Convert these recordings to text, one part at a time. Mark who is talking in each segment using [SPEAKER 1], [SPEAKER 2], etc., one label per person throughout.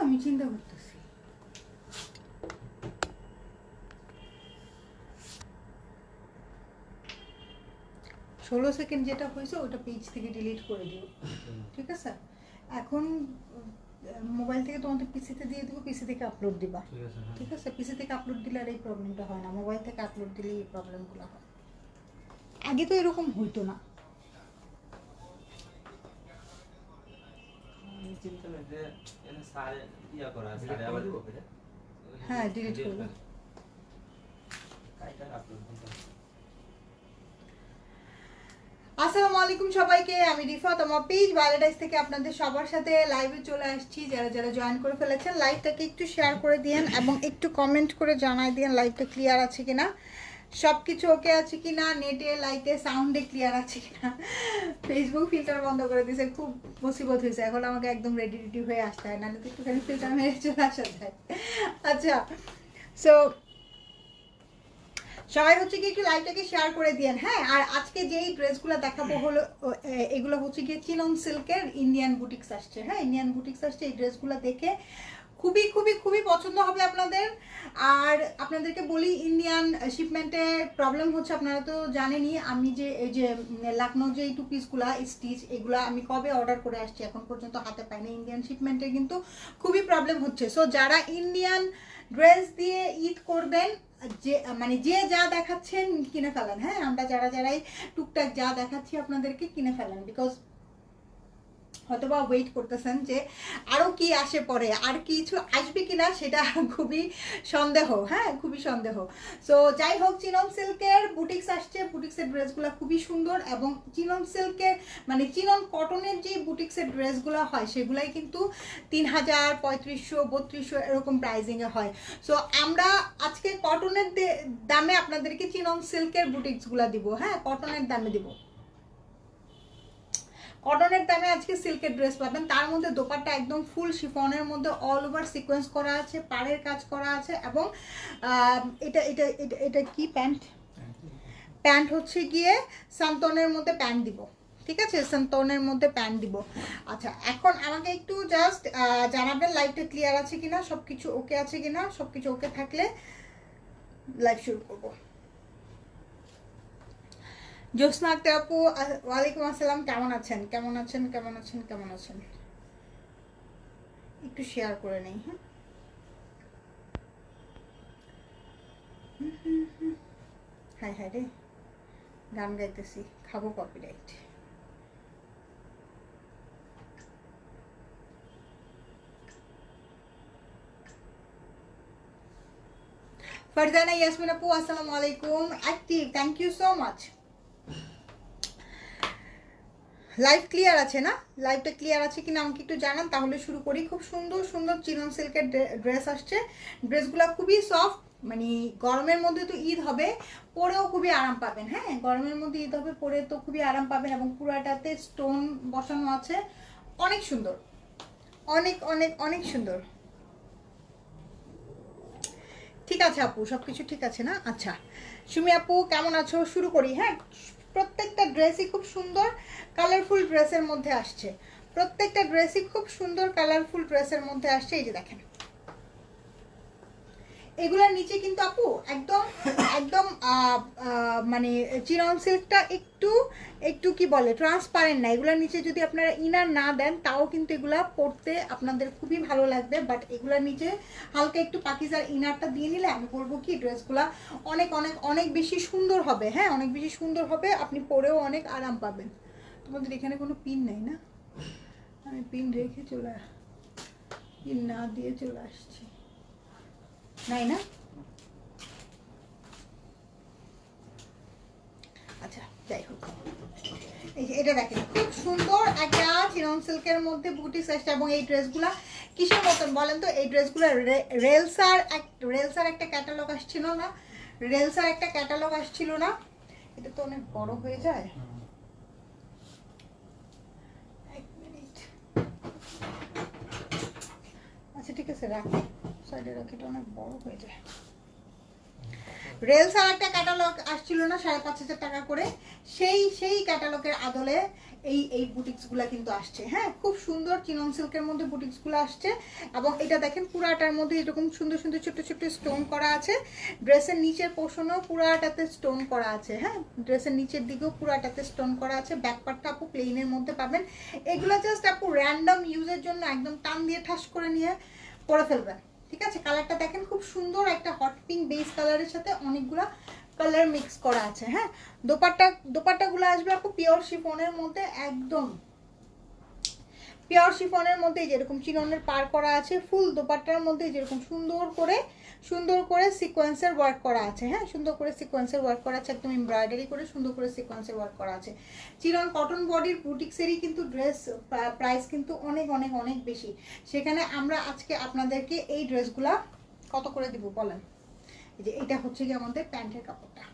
[SPEAKER 1] আমি চিন্তা করতেছি। 16 সেকেন্ড যেটা হয়েছে ওটা পেজ থেকে ডিলিট করে দিও, ঠিক আছে? এখন মোবাইল থেকে তোমাদের পিসিতে দিয়ে দিব, পিসি থেকে আপলোড দিবা, ঠিক আছে? পিসি থেকে আপলোড দিলে আর এই প্রবলেমটা হয় না, মোবাইল থেকে আপলোড দিলে এই প্রবলেমগুলো হয়। আগে তো এরকম হইতো না। হ্যাঁ, ডিলিট করবো। আসসালামু আলাইকুম সবাইকে, আমি রিফাত আমার পেজ বায়োডাইস থেকে আপনাদের সবার সাথে লাইভে চলে আসছি। যারা যারা জয়েন করে ফেলেছেন লাইভটাকে একটু শেয়ার করে দিয়েন এবং একটু কমেন্ট করে জানাই দিয়েন লাইভটা ক্লিয়ার আছে কিনা, সব কিছু ওকে আছে কিনা, নেটে লাইটে সাউন্ডে ক্লিয়ার আছে কিনা। ফেসবুক ফিল্টার বন্ধ করে দিয়েছে, খুব মুসিবত হয়েছে, এখন আমাকে একদম রেডি রেডি হয়ে আসতে হয়, নাহলে তো একটুখানি ফিল্টার মেরে চলে আসা যায়। আচ্ছা, সো সবাই হচ্ছে কি একটু লাইভটাকে শেয়ার করে দিয়েন, হ্যাঁ? আর আজকে যেই ড্রেসগুলো দেখাবো হলো এগুলো হচ্ছে গিয়ে চিনন সিল্কের ইন্ডিয়ান বুটিক্স আসছে, হ্যাঁ? ইন্ডিয়ান বুটিক্স আসছে। এই ড্রেসগুলো দেখে খুবই খুবই খুবই পছন্দ হবে আপনাদের। আর আপনাদেরকে বলি, ইন্ডিয়ান শিপমেন্টে প্রবলেম হচ্ছে, আপনারা তো জানেনই। আমি যে এই যে লখনৌ যে এই টু পিসগুলা স্টিচ, এগুলা আমি কবে অর্ডার করে আসছি, এখন পর্যন্ত হাতে পাইনি। ইন্ডিয়ান শিপমেন্টে কিন্তু খুবই প্রবলেম হচ্ছে। সো যারা ইন্ডিয়ান ড্রেস দিয়ে ঈদ করবেন, যে মানে যে যা দেখাচ্ছেন কিনে ফেলেন, হ্যাঁ? আমরা যারাই টুকটাক যা দেখাচ্ছি আপনাদেরকে কিনে ফেলেন, বিকজ হয়তোবা ওয়েট করতেছেন যে আরও কি আসে পরে, আর কিছু আসবে কিনা সেটা খুবই সন্দেহ, হ্যাঁ, খুবই সন্দেহ। সো যাই হোক, চিনন সিল্কের বুটিক্স আসছে। বুটিক্সের ড্রেসগুলো খুবই সুন্দর, এবং চিনন সিল্কের মানে চিনন কটনের যে বুটিক্সের ড্রেসগুলো হয় সেগুলাই কিন্তু 3000, 3500, 3200 এরকম প্রাইজিংয়ে হয়। সো আমরা আজকে কটনের দামে আপনাদেরকে চিনন সিল্কের বুটিক্সগুলো দিব, হ্যাঁ, কটনের দামে দিব। কটনের দামে আজকে সিল্কের ড্রেস পাবেন, তার মধ্যে দোপাট্টা একদম ফুল শিফনের মধ্যে অল ওভার সিকোয়েন্স করা আছে, পাড়ের কাজ করা আছে, এবং এটা এটা এটা এটা কি প্যান্ট, প্যান্ট হচ্ছে গিয়ে সান্তনের মধ্যে প্যান্ট দিব, ঠিক আছে? সান্তনের মধ্যে প্যান্ট দিব। আচ্ছা, এখন আমাকে একটু জাস্ট জানাবেন লাইভটা ক্লিয়ার আছে কিনা, সব কিছু ওকে আছে কিনা। সব কিছু ওকে থাকলে লাইভ শুরু করবো। জ্যোৎস্না আক্তার আপু, ওয়ালাইকুম আসসালাম, কেমন আছেন? কেমন আছেন? কেমন আছেন? কেমন আছেন? একটু শেয়ার করে নেই, হ্যাঁ? হাই হাই রে, গান গাইতেছি, খাবো কপিরাইট। ফারজানা ইয়াসমিন আপু, আসসালামু আলাইকুম, active, thank you so much. Live clear আছে না? লাইভটা ক্লিয়ার আছে কিনা আমাকে একটু জানান, তাহলে শুরু করি। খুব সুন্দর সুন্দর চিনন সিল্কের ড্রেস আসছে। ড্রেসগুলো খুবই সফট, মানে গরমের মধ্যে তো ঈদ হবে, পরেও খুবই আরাম পাবেন, হ্যাঁ? গরমের মধ্যে ঈদ হবে, পরে তো খুবই আরাম পাবেন, এবং পুরাটাতে স্টোন বসানো আছে, অনেক সুন্দর, অনেক অনেক অনেক সুন্দর। ঠিক আছে আপু, সব কিছু ঠিক আছে না? আচ্ছা, সুমি আপু কেমন আছো? শুরু করি, হ্যাঁ? প্রত্যেকটা ড্রেসই খুব সুন্দর কালারফুল ড্রেসের মধ্যে আসছে, প্রত্যেকটা ড্রেসই খুব সুন্দর কালারফুল ড্রেসের মধ্যে আসছে। এই যে দেখেন, এগুলোর নিচে কিন্তু আপু একদম একদম মানে চিনন সিল্কটা একটু একটু কি বলে ট্রান্সপারেন্ট না। এগুলোর নিচে যদি আপনারা ইনার না দেন তাও কিন্তু এগুলা পরতে আপনাদের খুবই ভালো লাগবে, বাট এগুলোর নিচে হালকা একটু পাকিজার ইনারটা দিয়ে নিলে আমি বলবো কি ড্রেসগুলা অনেক অনেক অনেক বেশি সুন্দর হবে, হ্যাঁ, অনেক বেশি সুন্দর হবে, আপনি পরেও অনেক আরাম পাবেন। তোমাদের এখানে কোনো পিন নেই না? আমি পিন রেখে পিন না দিয়ে চলে আসছি, নাই না? আচ্ছা, যাই হোক, এই যে এটা দেখেন, খুব সুন্দর একটা চিনন সিল্কের মধ্যে বুটিক্স আসছে। এবং এই ড্রেসগুলা কিসের মতন বলেন তো? এই ড্রেসগুলো রেলসার একটা ক্যাটালগ আসছিল না? রেলসার একটা ক্যাটালগ আসছিল না? এটা তো অনেক বড় হয়ে যায়, এক মিনিট। আচ্ছা ঠিক আছে, রাখি, সাইডে রাখি, এটা অনেক বড় হয়ে যায়। রেলসার একটা ক্যাটালগ আসছিল না 5500 টাকা করে? সেই ক্যাটালগের আদলে এই বুটিক্সগুলো কিন্তু আসছে। হ্যাঁ, খুব সুন্দর চিনন সিল্কের মধ্যে বুটিক্সগুলো আসছে। এবং এটা দেখেন পুরাটার মধ্যে এরকম সুন্দর সুন্দর ছোট্ট ছোট্ট স্টোন করা আছে। ড্রেসের নিচের পোর্শনও পুরাটাতে স্টোন করা আছে। হ্যাঁ, ড্রেসের নিচের দিকেও পুরাটাতে স্টোন করা আছে। ব্যাক পার্টটা আপু প্লেনের মধ্যে পাবেন। এগুলো জাস্ট আপু র্যান্ডম ইউজের জন্য একদম টান দিয়ে ঠাস করে নিয়ে পরে ফেলবেন। ঠিক আছে, কালারটা দেখেন খুব সুন্দর একটা হট পিঙ্ক বেস কালারের সাথে অনেকগুলা কালার মিক্স করা আছে। হ্যাঁ, দোপাট্টাগুলো আসবে আপু পিওর শিফনের মধ্যে, একদম পিওর শিফনের মধ্যে যেরকম চিননের পার করা আছে, ফুল দোপাট্টার মধ্যে যেরকম সুন্দর করে সিকোয়েন্সের ওয়ার্ক করা আছে। হ্যাঁ, সুন্দর করে সিকোয়েন্সের ওয়ার্ক করা আছে, একদম এমব্রয়ডারি করে সুন্দর করে সিকোয়েন্সের ওয়ার্ক করা আছে। চিনন কটন বডির বুটিক্সেরই কিন্তু ড্রেস প্রাইস কিন্তু অনেক অনেক অনেক বেশি। সেখানে আমরা আজকে আপনাদেরকে এই ড্রেসগুলা কত করে দিব বলেন। এই যে এটা হচ্ছে কি আমাদের প্যান্টের কাপড়টা,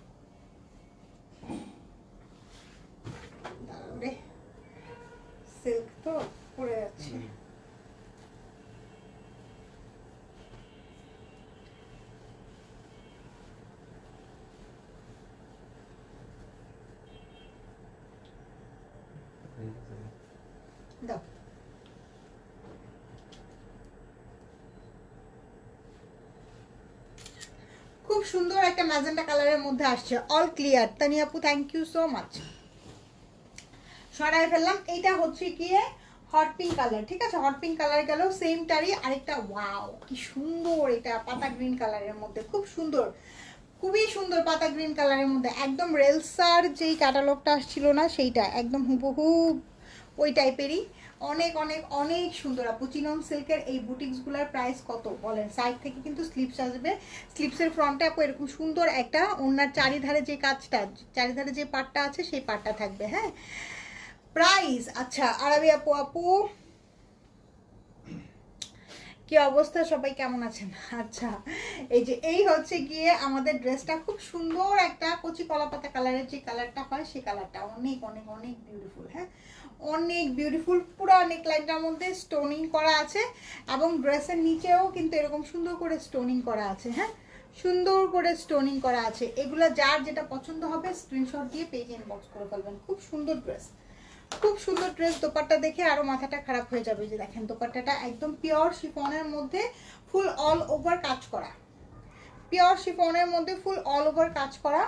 [SPEAKER 1] সিল্ক তো পরে যাচ্ছে। দাও, খুব সুন্দর একটা ম্যাজেন্টা কালারের মধ্যে আসছে, অল ক্লিয়ার। তানি আপু থ্যাংক ইউ সো মাচ। সরাই ফেললাম। এইটা হচ্ছে গিয়ে হট পিঙ্ক কালার। ঠিক আছে, হট পিঙ্ক কালার গেল সেমটারই আরেকটা। ওয়াও কি সুন্দর, এটা পাতা গ্রিন কালারের মধ্যে, খুব সুন্দর, খুবই সুন্দর পাতা গ্রিন কালারের মধ্যে। একদম রেলসার যেই ক্যাটালগটা আসছিল না সেইটা, একদম হুবহু ওই টাইপেরই। অনেক অনেক অনেক সুন্দর আপু। চিনন সিল্কের এই বুটিক্সগুলোর প্রাইস কত বলেন। সাইড থেকে কিন্তু স্লিপস আসবে, স্লিপসের ফ্রন্টে আপু এরকম সুন্দর একটা ওনার চারিধারে যে কাজটা, চারিধারে যে পাটটা আছে সেই পাটটা থাকবে। হ্যাঁ, প্রাইস আচ্ছা। আরবি আপু কি অবস্থা, সবাই কেমন আছেন? আচ্ছা, এই হচ্ছে গিয়ে আমাদের ড্রেসটা, খুব সুন্দর একটা কচি কলাপাতা কালারের যে কালারটা হয় সেই কালারটা অনেক অনেক অনেক বিউটিফুল। হ্যাঁ, অনেক বিউটিফুল। পুরো নেকলাইনটার মধ্যে স্টোনিং করা আছে এবং ড্রেসের নিচেও কিন্তু এরকম সুন্দর করে স্টোনিং করা আছে। হ্যাঁ, সুন্দর করে স্টোনিং করা আছে। এগুলো যার যেটা পছন্দ হবে স্ক্রিনশট দিয়ে পেজে ইনবক্স করে ফেলবেন। খুব সুন্দর ড্রেস, খুব সুন্দর ড্রেস। দোপাট্টা দেখে আরো মাথাটা খারাপ হয়ে যাবে। যে দেখেন দোপাট্টাটা একদম পিওর শিফনের মধ্যে ফুল অল ওভার কাজ করা, পিওর শিফনের মধ্যে ফুল অল ওভার কাজ করা।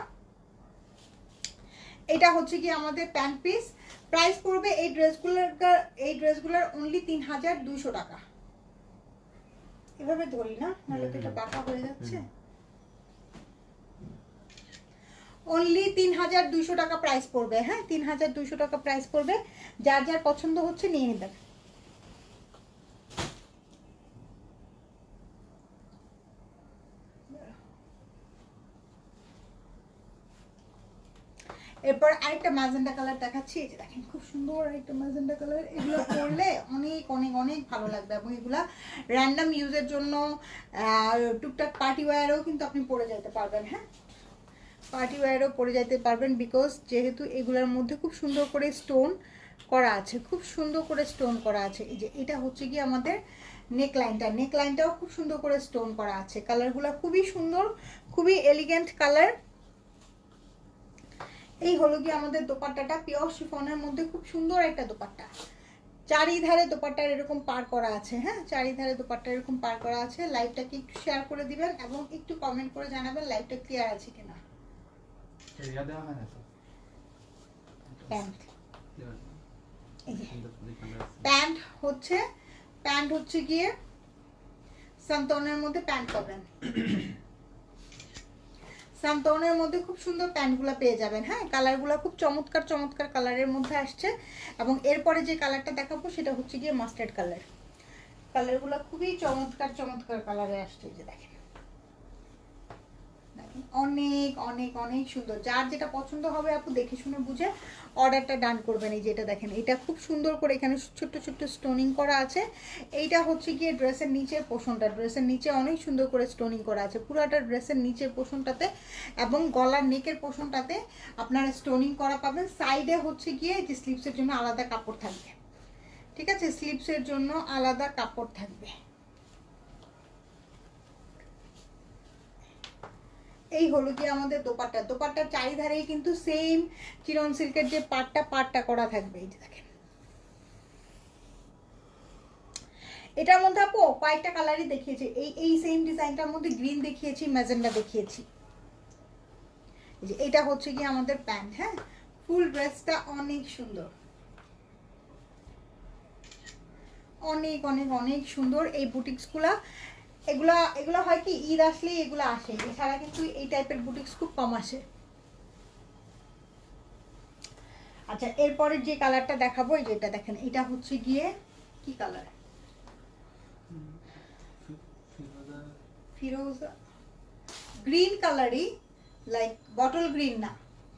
[SPEAKER 1] এটা হচ্ছে কি আমাদের প্যান্ট পিস। প্রাইস পড়বে এই ড্রেসগুলোর অনলি 3200 টাকা। এভাবে ধরি না, নাহলে তো এটা বাঁকা হয়ে যাচ্ছে। অনলি 3200 টাকা প্রাইস পড়বে। হ্যাঁ, 3200 টাকা প্রাইস পড়বে। যার যার পছন্দ হচ্ছে নিয়ে নেবেন। এরপর আরেকটা ম্যাজেন্টা কালার দেখাচ্ছি। এই যে দেখেন খুব সুন্দর আরেকটা ম্যাজেন্টা কালার। এগুলো পরলে অনেক অনেক অনেক ভালো লাগবে এবং এগুলা র্যান্ডম ইউজের জন্য টুকটাক পার্টি ওয়্যারও কিন্তু আপনি পরে যেতে পারবেন। হ্যাঁ, পার্টি ওয়্যারও পরে যেতে পারবেন, বিকজ যেহেতু এগুলোর মধ্যে খুব সুন্দর করে স্টোন করা আছে, খুব সুন্দর করে স্টোন করা আছে। এই যে এটা হচ্ছে কি আমাদের নেকলাইনটাও খুব সুন্দর করে স্টোন করা আছে। কালারগুলো খুবই সুন্দর, খুবই এলিগেন্ট কালার। এই হলো কি আমাদের দোপাট্টাটা, পিওর শিফনের মধ্যে খুব সুন্দর একটা দোপাট্টা। চারিধারে দোপাট্টার এরকম পার করা আছে। হ্যাঁ, চারিধারে দোপাট্টা এরকম পার করা আছে। লাইভটাকে একটু শেয়ার করে দিবেন এবং একটু কমেন্ট করে জানাবেন লাইভটা ক্লিয়ার আছে কিনা। প্যান্ট হচ্ছে গিয়ে সান্তনের মধ্যে প্যান্ট পাবেন। সান্তনের মধ্যে খুব সুন্দর প্যান্টগুলো পেয়ে যাবেন। হ্যাঁ, কালারগুলো খুব চমৎকার চমৎকার কালারের মধ্যে আসছে। এবং এরপরে যে কালারটা দেখাবো সেটা হচ্ছে গিয়ে মাস্টার্ড কালার। কালারগুলো খুবই চমৎকার চমৎকার কালারে আসছে। যে দেখেন অনেক অনেক অনেক সুন্দর। যার যেটা পছন্দ হবে আপু দেখে শুনে বুঝে অর্ডারটা ডান করবেন। এই যে এটা দেখেন, এটা খুব সুন্দর করে এখানে ছোট্ট ছোট্ট স্টোনিং করা আছে। এইটা হচ্ছে গিয়ে ড্রেসের নিচের পোর্শনটা, ড্রেসের নিচে অনেক সুন্দর করে স্টোনিং করা আছে পুরাটা ড্রেসের নিচের পোর্শনটাতে এবং গলার নেকের পোর্শনটাতে আপনারা স্টোনিং করা পাবেন। সাইডে হচ্ছে গিয়ে যে স্লিপসের জন্য আলাদা কাপড় থাকবে। ঠিক আছে, স্লিপসের জন্য আলাদা কাপড় থাকবে। এই হলো কি আমাদের দোপাট্টা, দোপাট্টার চারিধারেই কিন্তু সেম চিনন সিল্কের যে পাটটা করা থাকবে। এই যে দেখেন, এটার মধ্যে আপু কয়েকটা কালারই দেখিয়েছি, এই সেম ডিজাইনটার মধ্যে গ্রিন দেখিয়েছি, ম্যাজেন্ডা দেখিয়েছি। এই যে এটা হচ্ছে কি আমাদের প্যান্ট। হ্যাঁ, ফুল ড্রেসটা অনেক সুন্দর, অনেক অনেক অনেক সুন্দর। এই বুটিক্সগুলা এগুলা হয় কি ঈদ আসলেই এগুলো আসে, এছাড়া কিন্তু এই টাইপের বুটিক্স খুব কম আসে। আচ্ছা, এরপরে যে কালারটা দেখাবো, এই যেটা দেখেন, এটা হচ্ছে গিয়ে কি কালার, ফিরোজা গ্রিন কালারই, লাইক বটল গ্রিন না,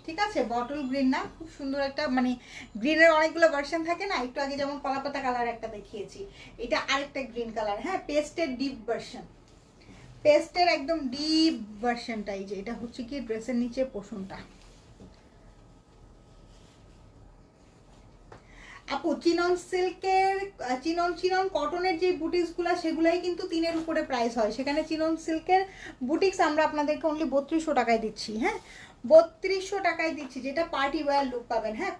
[SPEAKER 1] ঠিক আছে, বটল গ্রিন না, খুব সুন্দর একটা, মানে গ্রিনের অনেকগুলো ভার্সন থাকে না, একটু আগে যেমন কলাপাতা কালার একটা দেখিয়েছি, এটা আরেকটা গ্রিন কালার। হ্যাঁ, পেস্টের ডিপ ভার্সন, পেস্টের একদম ডিপ ভার্সনটা। এই যে এটা হচ্ছে কি ড্রেসের নিচে পোষণটা। আপু চিনন সিল্কের, চিনন কটনের যে বুটিক্সগুলো সেগুলাই কিন্তু 3-এর উপরে প্রাইস হয়, সেখানে চিনন সিল্কের বুটিক্স আমরা আপনাদেরকে অনলি 3200 টাকায় দিচ্ছি। হ্যাঁ, 3200 টাকায় দিচ্ছি, যেটা পার্টি ওয়্যার লুক পাবেন। হ্যাঁ,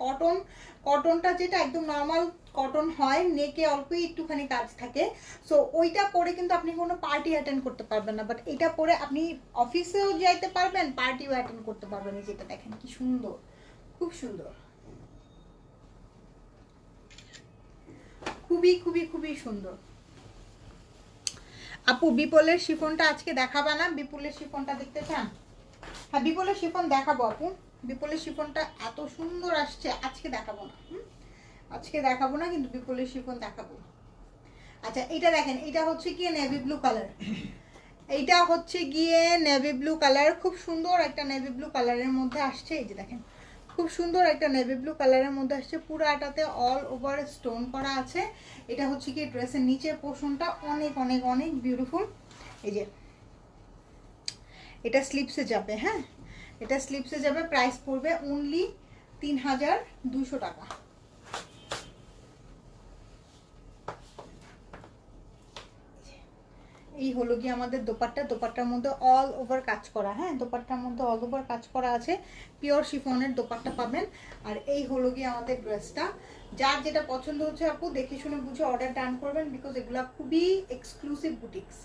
[SPEAKER 1] কটনটা যেটা একদম নর্মাল কটন হয়, নেকে অল্প একটুখানি কাজ থাকে, সো ওইটা পরে কিন্তু আপনি কোনো পার্টি অ্যাটেন্ড করতে পারবেন না, বাট এটা পরে আপনি অফিসেও যাইতে পারবেন, পার্টিও অ্যাটেন্ড করতে পারবেন। যেটা দেখেন কি সুন্দর, খুব সুন্দর, খুবই খুবই খুবই সুন্দর। আপু বিপলের শিফনটা আজকে দেখাবা না? বিপুলের শিফনটা দেখতে চান? হ্যাঁ, বিপুলের শিফন দেখাবো আপু, বিপুলের শিফনটা এত সুন্দর আসছে, আজকে দেখাবো না, আজকে দেখাবো না, কিন্তু বিপুলের শিফন দেখাবো। আচ্ছা, এটা দেখেন, এটা হচ্ছে গিয়ে নেভি ব্লু কালার, এইটা হচ্ছে গিয়ে নেভি ব্লু কালার, খুব সুন্দর একটা নেভি ব্লু কালারের মধ্যে আসছে। এই যে দেখেন, খুব সুন্দর একটা নেভি ব্লু কালারের মধ্যে আসছে, পুরাটাতে অল ওভার স্টোন করা আছে। এটা হচ্ছে কি ড্রেসের নিচের পোর্শনটা, অনেক অনেক অনেক বিউটিফুল। এই যে এটা স্লিপসে যাবে। হ্যাঁ, এটা স্লিপসে যাবে, প্রাইস পড়বে অনলি 3200 টাকা। এই হলো গিয়ে আমাদের দোপাট্টা, দোপাট্টার মধ্যে অল ওভার কাজ করা। হ্যাঁ, দোপাট্টার মধ্যে অল ওভার কাজ করা আছে, পিওর শিফনের দোপাট্টা পাবেন। আর এই হলো গিয়ে আমাদের ড্রেসটা, যার যেটা পছন্দ হচ্ছে আপু দেখে শুনে বুঝে অর্ডার ডান করবেন, বিকজ এগুলা খুবই এক্সক্লুসিভ বুটিক্স,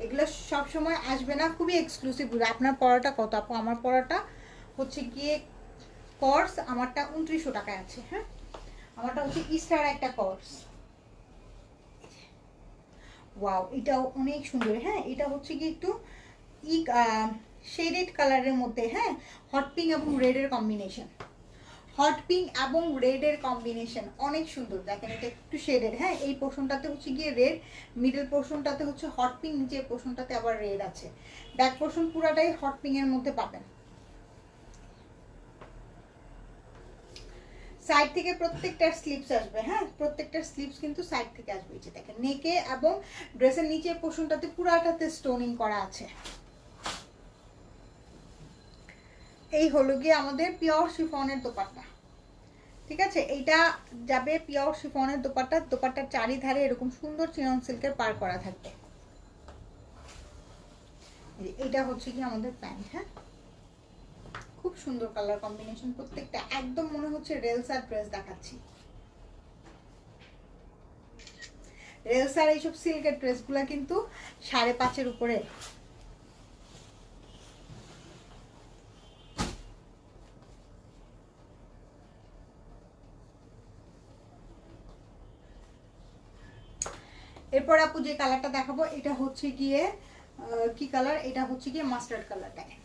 [SPEAKER 1] এগুলো সব সময় আসবে না, খুবই এক্সক্লুসিভ। আপনার পড়াটা কত আপু? আমার পড়াটা হচ্ছে গিয়ে কোর্স, আমারটা 2900 টাকায় আছে। হ্যাঁ, আমারটা হচ্ছে ইস্টার একটা কোর্স। ওয়াও, এটাও অনেক সুন্দর। হ্যাঁ, এটা হচ্ছে কি একটু শেডেড কালারের মধ্যে। হ্যাঁ, হট পিঙ্ক এবং রেডের কম্বিনেশন, হট পিঙ্ক এবং রেডের কম্বিনেশন অনেক সুন্দর। দেখেন, এটা একটু শেডেড। হ্যাঁ, এই পোর্শনটাতে হচ্ছে গিয়ে রেড, মিডল পোর্শনটাতে হচ্ছে হট পিঙ্ক, নিচের পোর্শনটাতে আবার রেড আছে, ব্যাক পোর্শন পুরাটাই হট পিঙ্কের মধ্যে পাবেন। সাইড থেকে প্রত্যেকটার স্লিপস আসবে। হ্যাঁ, প্রত্যেকটার স্লিপস কিন্তু সাইড থেকে আসবে। এই যে দেখেন, নেকে এবং ড্রেসের নিচের পোর্শনটাতে পুরাটাতে স্টোনিং করা আছে। এই হলো গিয়ে আমাদের পিওর শিফনের দোপাট্টা, ঠিক আছে, এইটা যাবে পিওর শিফনের দোপাট্টা, দোপাট্টার চারিধারে এরকম সুন্দর চিনন সিল্কের পার করা থাকবে। এইটা হচ্ছে কি আমাদের প্যান্ট। হ্যাঁ, খুব সুন্দর কালার কম্বিনেশন প্রত্যেকটা, একদম মনে হচ্ছে রেলসার ড্রেস দেখাচ্ছি। রেলসার এইসব সিল্কের ড্রেসগুলো কিন্তু 5.5-এর উপরে। এরপর আপু যে কালারটা দেখাবো, এটা হচ্ছে গিয়ে কি কালার, এটা হচ্ছে গিয়ে মাস্টার্ড কালার। দেখেন,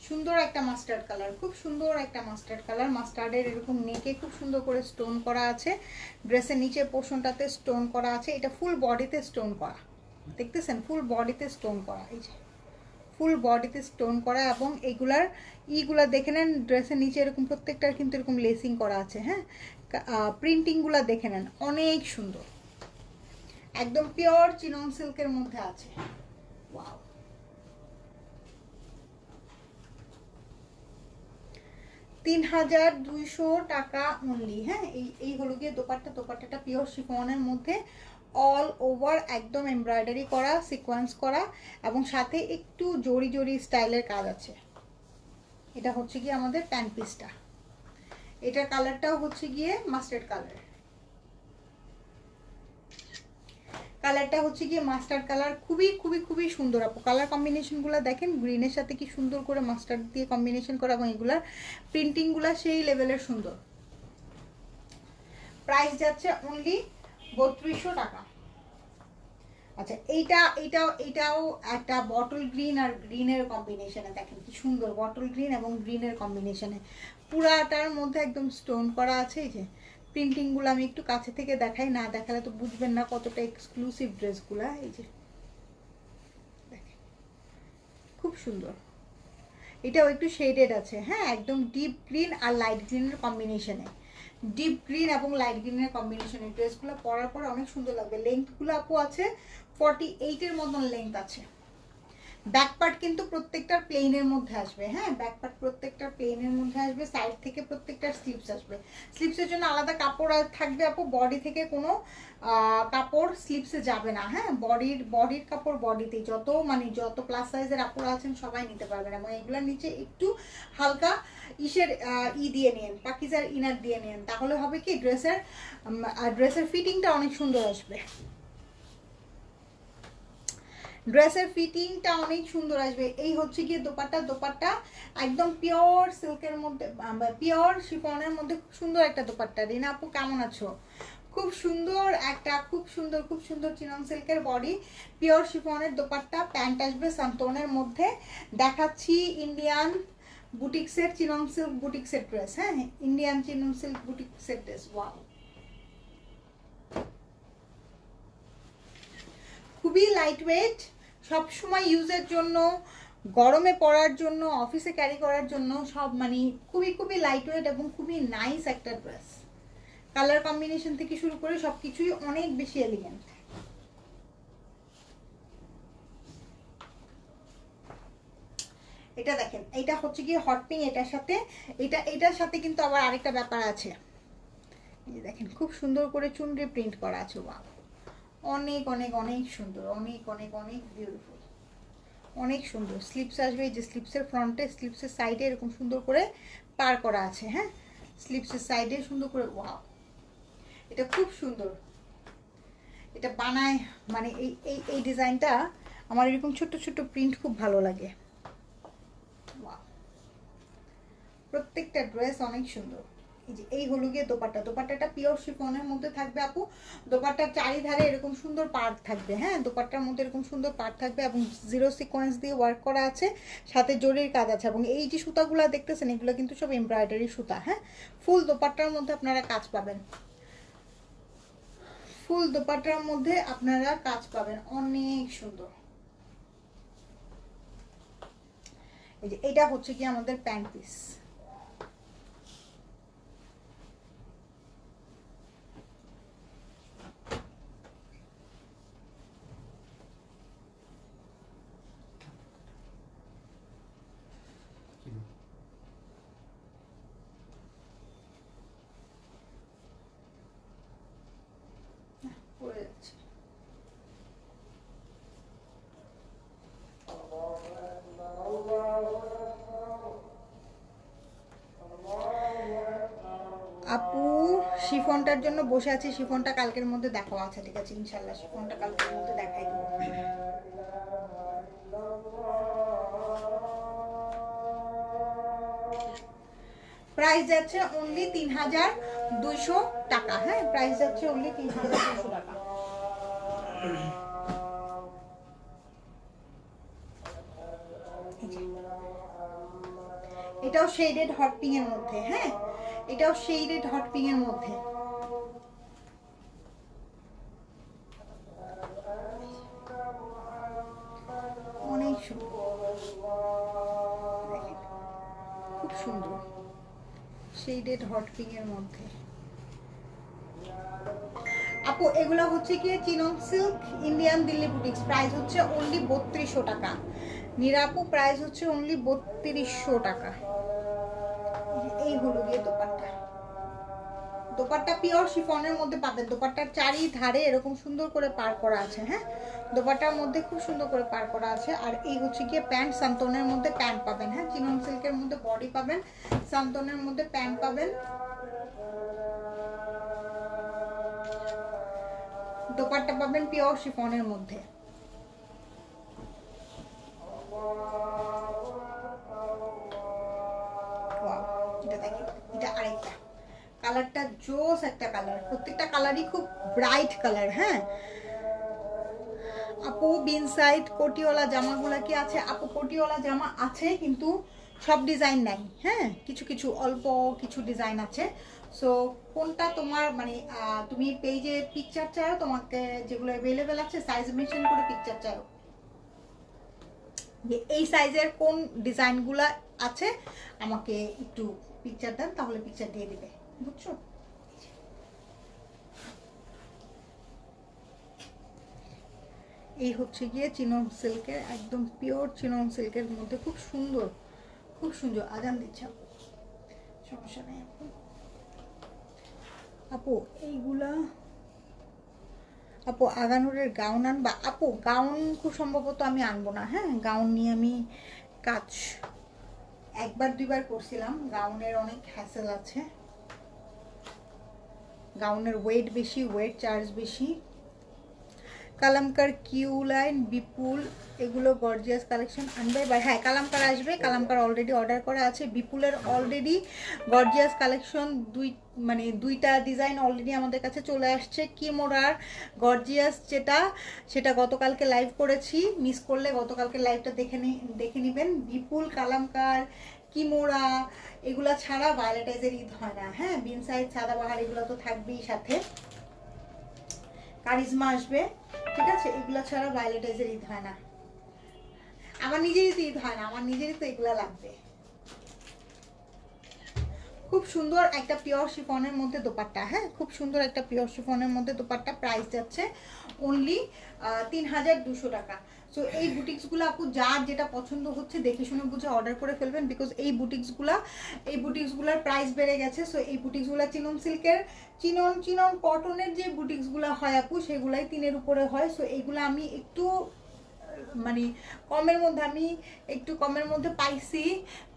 [SPEAKER 1] সুন্দর একটা মাস্টার্ড কালার, খুব সুন্দর একটা মাস্টার্ড কালার। মাস্টার্ডের এরকম নেকে খুব সুন্দর করে স্টোন করা আছে, ড্রেসের নিচের পোর্শনটাতে স্টোন করা আছে, এটা ফুল বডিতে স্টোন করা, দেখতেছেন, ফুল বডিতে স্টোন করা। এই যে ফুল বডিতে স্টোন করা, এবং এইগুলার ইগুলা দেখে নেন, ড্রেসের নিচে এরকম প্রত্যেকটার কিন্তু এরকম লেসিং করা আছে। হ্যাঁ, প্রিন্টিংগুলা দেখে নেন, অনেক সুন্দর, একদম পিওর চিনন সিল্কের মধ্যে আছে। ওয়াও, 3200 টাকা অনলি। হ্যাঁ, এই হলো গিয়ে দোপাট্টা, দোপাট্টাটা পিওর শিফনের মধ্যে অল ওভার একদম এমব্রয়ডারি করা, সিকোয়েন্স করা এবং সাথে একটু জড়ি জড়ি স্টাইলের কাজ আছে। এটা হচ্ছে গিয়ে আমাদের প্যান্ট পিসটা। এটার কালারটাও হচ্ছে গিয়ে মাস্টার্ড কালার। কালারটা হচ্ছে গিয়ে মাস্টার্ড কালার, খুবই খুবই খুবই সুন্দর আপু। কালার কম্বিনেশনগুলো দেখেন, গ্রিনের সাথে কি সুন্দর করে মাস্টার্ড দিয়ে কম্বিনেশন করা এবং এগুলার প্রিন্টিংগুলো সেই লেভেলের সুন্দর। প্রাইস যাচ্ছে অনলি 3200 টাকা। আচ্ছা এটাও একটা বটল গ্রিন আর গ্রিনের কম্বিনেশনে, দেখেন কি সুন্দর বটল গ্রিন এবং গ্রিনের কম্বিনেশনে, পুরাটার মধ্যে একদম স্টোন করা আছে। এই যে প্রিন্টিংগুলো আমি একটু কাছে থেকে দেখাই, না দেখালে তো বুঝবেন না কতটা এক্সক্লুসিভ ড্রেসগুলা। এই যে দেখেন খুব সুন্দর। এটাও একটু শেডেড আছে, হ্যাঁ, একদম ডিপ গ্রিন আর লাইট গ্রিনের কম্বিনেশনে, ডিপ গ্রিন এবং লাইট গ্রিনের কম্বিনেশনে ড্রেসগুলো পরার পর অনেক সুন্দর লাগবে। লেন্থগুলো আপু আছে 48-এর মতন লেন্থ আছে। ব্যাক পার্ট কিন্তু প্রত্যেকটার প্লেনের মধ্যে আসবে, হ্যাঁ, ব্যাক পার্ট প্রত্যেকটার প্লেনের মধ্যে আসবে। সাইড থেকে প্রত্যেকটার স্লিপস আসবে। স্লিপসের জন্য আলাদা কাপড় থাকবে আপু, বডি থেকে কোনো কাপড় স্লিপসে যাবে না, হ্যাঁ, বডির কাপড় বডিতেই। যত প্লাস সাইজের আপুরা আছেন সবাই নিতে পারবেন। এবং এগুলোর নিচে একটু হালকা ইসের দিয়ে নিন, পাকিজার ইনার দিয়ে নিন, তাহলে হবে কি ড্রেসের ফিটিংটা অনেক সুন্দর আসবে। ড্রেসের ফিটিংটা অনেক সুন্দর আসবে। এই হচ্ছে গিয়ে দোপাট্টা একদম পিওর সিল্কের মধ্যে, পিওর শিফনের মধ্যে খুব সুন্দর একটা দোপাট্টা। রিনা আপু কেমন আছো? খুব সুন্দর খুব সুন্দর চিনন সিল্কের বডি, পিওর শিফনের দোপাট্টা, প্যান্ট আসবে সান্তনের মধ্যে। দেখাচ্ছি ইন্ডিয়ান বুটিক্সের চিনন সিল্ক বুটিক্সের ড্রেস, হ্যাঁ, ইন্ডিয়ান চিনন সিল্ক বুটিক্সের ড্রেস। ওয়াও, খুবই লাইট ওয়েট, সবসময় ইউজের জন্য, গরমে পরার জন্য, অফিসে ক্যারি করার জন্য, সব মানে খুবই খুবই লাইট ওয়েট এবং খুবই নাইস একটা ড্রেস। কালার কম্বিনেশন থেকে শুরু করে সবকিছুই অনেক বেশি এলিগেন্ট। এটা দেখেন, এটা হচ্ছে গিয়ে হট পিঙ্ক, এটার সাথে কিন্তু আবার আরেকটা ব্যাপার আছে। এই দেখেন খুব সুন্দর করে চুনরি প্রিন্ট করা আছে। ওয়াও, অনেক অনেক অনেক সুন্দর, অনেক অনেক অনেক বিউটিফুল, অনেক সুন্দর। স্লিপস আসবে, এই যে স্লিপসের ফ্রন্টে, স্লিপসের সাইডে এরকম সুন্দর করে পার করা আছে, হ্যাঁ, স্লিপসের সাইডে সুন্দর করে। ওয়াও, এটা খুব সুন্দর। এটা বানায় মানে এই ডিজাইনটা আমার এরকম ছোট্ট ছোট্ট প্রিন্ট খুব ভালো লাগে। ওয়াও, প্রত্যেকটা ড্রেস অনেক সুন্দর। এই হলো গিয়ে দোপাট্টাটা পিওর শিফনের মধ্যে থাকবে আপু। দোপাট্টার চারিধারে এরকম সুন্দর পার্ট থাকবে, হ্যাঁ, দোপাট্টার মধ্যে এরকম সুন্দর পার্ট থাকবে এবং জিরো সিকোয়েন্স দিয়ে ওয়ার্ক করা আছে, সাথে জরির কাজ আছে। এবং এই যে সুতাগুলো দেখতেছেন এগুলো কিন্তু সব এমব্রয়ডারি সুতা, হ্যাঁ। ফুল দোপাট্টার মধ্যে আপনারা কাজ পাবেন, ফুল দোপাট্টার মধ্যে আপনারা কাজ পাবেন, অনেক সুন্দর। এই যে এটা হচ্ছে কি আমাদের প্যান্ট পিস। আপু শিফনটার জন্য বসে আছি, শিফনটা কালকের মধ্যে দেখাও। আচ্ছা ঠিক আছে, ইনশাল্লাহ শিফনটা কালকের মধ্যে দেখাই দেবো। প্রাইস যাচ্ছে অনলি 3200 টাকা, হ্যাঁ, প্রাইস যাচ্ছে অনলি 3200 টাকা। এটাও শেডেড হট পিঙ্ক এর মধ্যে, হ্যাঁ, এটাও শেডেড হট পিঙ্ক এর মধ্যে। অনেক সুন্দর, খুব সুন্দর শেডেড হট পিঙ্ক এর মধ্যে। আপু এগুলো হচ্ছে কি chinon silk Indian Delhi boutiques, price হচ্ছে অনলি 3200 টাকা। নিরাপু প্রাইস হচ্ছে অনলি 3200 টাকা। এই হলো গিয়ে দোপাট্টা, দোপাট্টা পিওর শিফনের মধ্যে পাবেন, দোপাট্টার চারিধারে এরকম সুন্দর করে পার করা আছে। হ্যাঁ, দোপাট্টার মধ্যে খুব সুন্দর করে পার করা আছে। আর এই হচ্ছে গিয়ে প্যান্ট, সান্তনের মধ্যে প্যান্ট পাবেন। হ্যাঁ, চিনন সিল্কের মধ্যে বডি পাবেন, সান্তনের মধ্যে প্যান্ট পাবেন, দোপাট্টা পাবেন পিওর শিফনের মধ্যে। এটা দেখেন, এটা আরেকটা কালারটা জোস একটা কালার, প্রত্যেকটা কালারই খুব ব্রাইট কালার। হ্যাঁ আপু, বিন সাইড কোটিওয়ালা জামাগুলা কি আছে? আপু কোটিওয়ালা জামা আছে, কিন্তু সব ডিজাইন নাই। হ্যাঁ, কিছু কিছু অল্প কিছু ডিজাইন আছে। সো কোনটা তোমার মানে তুমি পেজে পিকচার চাও, তোমাকে যেগুলো অ্যাভেলেবেল আছে সাইজ মেনশন করে পিকচার চাও, যে এই সাইজের কোন ডিজাইনগুলো আছে আমাকে একটু পিকচার দেন, তাহলে পিকচার দিয়ে দিবে, বুঝছো? এই হচ্ছে গিয়ে চিনন সিল্কের, একদম পিওর চিনন সিল্কের মধ্যে খুব সুন্দর, খুব সুন্দর। আজান দিচ্ছে, সমস্যা নেই আপু। আপু এইগুলা, আপু আগানুরের গাউন আনবা? আপু গাউন খুব সম্ভবত আমি আনবো না। হ্যাঁ, গাউন নিয়ে আমি কাজ একবার দুইবার করছিলাম, গাউনের অনেক হ্যাসেল আছে, গাউনের ওয়েট বেশি, ওয়েট চার্জ বেশি। কালামকার, কিউ লাইন, বিপুল, এগুলো গর্জিয়াস কালেকশন আনবে এবার। হ্যাঁ, কালামকার আসবে, কালামকার অলরেডি অর্ডার করা আছে। বিপুলের অলরেডি গর্জিয়াস কালেকশন দুইটা ডিজাইন অলরেডি আমাদের কাছে চলে আসছে। কিমোরার গর্জিয়াস যেটা, সেটা গতকালকে লাইভ করেছি, মিস করলে গতকালকে লাইভটা দেখে নেবেন। বিপুল, কালামকার, কিমোরা এগুলা ছাড়া ভায়োলেটাইজের ঈদ হয় না। হ্যাঁ, বিন সাইড, সাদাবাহার এগুলো তো থাকবেই সাথে। কারিজমা আসবে, ঠিক আছে? এগুলা ছাড়া ভায়োলেটাইজের ঈদ হয় না। আমার নিজেরই তো ঈদ হয় না, আমার নিজেরই তো এগুলা লাগবে। খুব সুন্দর একটা পিওর শিফনের মধ্যে দোপাট্টা। হ্যাঁ, খুব সুন্দর একটা পিওর শিফনের মধ্যে দোপাট্টা, প্রাইস যাচ্ছে অনলি 3200 টাকা। সো এই বুটিক্সগুলো আপু যার যেটা পছন্দ হচ্ছে দেখে শুনে বুঝে অর্ডার করে ফেলবেন, বিকজ এই বুটিক্সগুলোর প্রাইস বেড়ে গেছে। সো এই বুটিক্সগুলো চিনন সিল্কের, চিনন কটনের যে বুটিক্সগুলো হয় আপু, সেগুলাই 3-এর উপরে হয়। সো এইগুলো আমি একটু মানে একটু কমের মধ্যে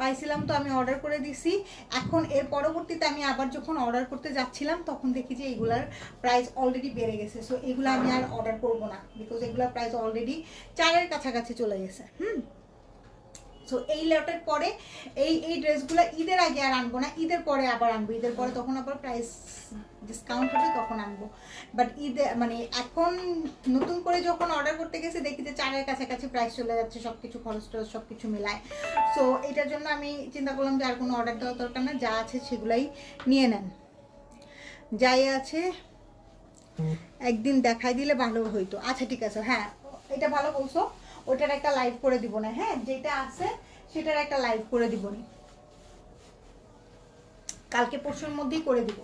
[SPEAKER 1] পাইছিলাম, তো আমি অর্ডার করে দিছি। এখন এর পরবর্তীতে আমি আবার যখন অর্ডার করতে যাচ্ছিলাম, তখন দেখি যে এগুলার প্রাইস অলরেডি বেড়ে গেছে। সো এগুলো আমি আর অর্ডার করব না, বিকজ এগুলোর প্রাইস অলরেডি 4-এর কাছাকাছি চলে গেছে। সো এই লটের পরে এই ড্রেসগুলো ঈদের আগে আর আনবো না, ঈদের পরে আবার আনবো। ঈদের পরে তখন আবার প্রাইস ডিসকাউন্ট হবে, তখন আনবো। বাট ঈদে মানে এখন নতুন করে যখন অর্ডার করতে গেছে, দেখি যে 4-এর কাছাকাছি প্রাইস চলে যাচ্ছে, সব কিছু খরচ টরচ সব কিছু মিলায়। সো এটার জন্য আমি চিন্তা করলাম যে আর কোনো অর্ডার দেওয়ার দরকার না, যা আছে সেগুলাই নিয়ে নেন। যাই আছে একদিন দেখাই দিলে ভালো হইতো। আচ্ছা ঠিক আছে, হ্যাঁ এটা ভালো বলছো, ওটার একটা লাইভ করে দিব না। হ্যাঁ, যেটা আছে সেটার একটা লাইভ করে দিব না, কালকে পরশুর মধ্যেই করে দিব,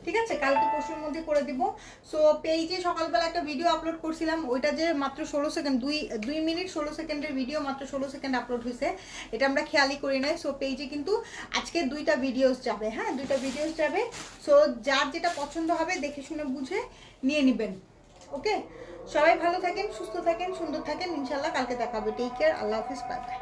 [SPEAKER 1] ঠিক আছে? কালকে পরশুর মধ্যে করে দিব। সো পেজে সকালবেলা একটা ভিডিও আপলোড করছিলাম, ওইটা যে মাত্র 16 সেকেন্ড, 2 মিনিট 16 সেকেন্ডের ভিডিও, মাত্র 16 সেকেন্ড আপলোড হয়েছে, এটা আমরা খেয়ালই করি নাই। সো পেজে কিন্তু আজকে 2টা ভিডিওস যাবে। হ্যাঁ, 2টা ভিডিওস যাবে। সো যার যেটা পছন্দ হবে দেখে শুনে বুঝে নিয়ে নেবেন। ওকে, সবাই ভালো থাকেন, সুস্থ থাকেন, সুন্দর থাকেন, ইনশাল্লাহ কালকে দেখা হবে। টেক কেয়ার, আল্লাহ হাফিজ, বাই বাই।